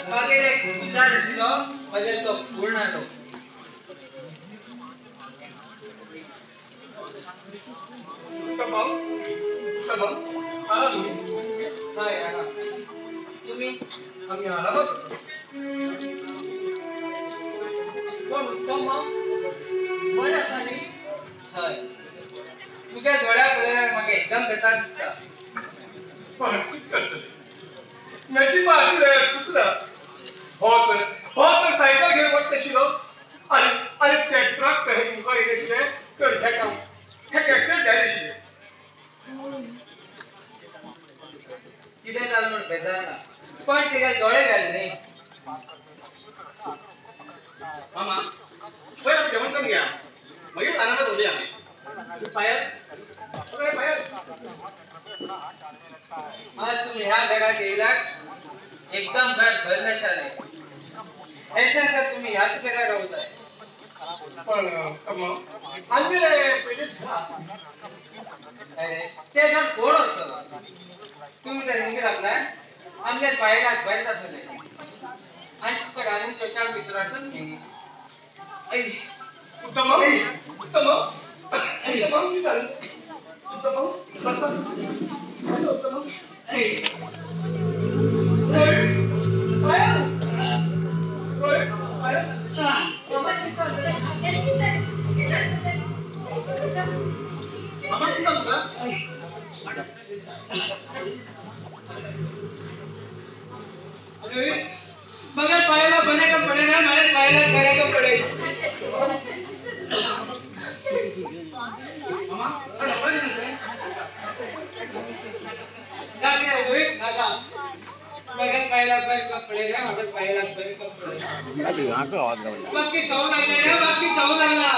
मागे एक विचार आशिल्लो म्हणजे तो पूर्ण जालो. उत्तम उत्तम आला तुम्ही हय आला. तुम्ही आम्ही आला बघ पण उत्तम बरं असा न्ही हय तुझ्या डोळ्या पळयल्यार म्हाका एकदम बेजार दिसता. पण कित करतले नशीब आशिल्लें चुकलं हो तर सायकल घेवन वता आशिल्लो आनी ते ट्रक हे मुखार येयले आशिल्ले तर हेका एक्सिडेंट जाले आशिल्ले. कितें जालें म्हूण बेजार ना पण तेगे दोळे गेले न्ही. मामा पळय आमी जेवण करून घेया मागीर आरामात उलया फायर फायर आज तुम्ही ह्या घरात येयलात एकदम घर भरलेशाले. हेच्यानंतर तुम्ही ह्याच घरात रावताय. पण आमगे पयलीच अरे ते घर कोण होतं. तुम्ही तर हिंदी लागलाय आमच्या बायला बाहेर जातले आणि तुका घालून त्याच्या मित्रासन घे. उत्तम उत्तम उत्तम की झालं उत्तम बसा उत्तम मगर पायाला बने का पड़ेगा मेरे पायाला करे को पड़ेगा. क्या रोहित नागा मगर पायाला पैर का पड़ेगा मगर पायाला पैर का पड़ेगा. बाकी जाऊ लागला ना बाकी जाऊ लागला.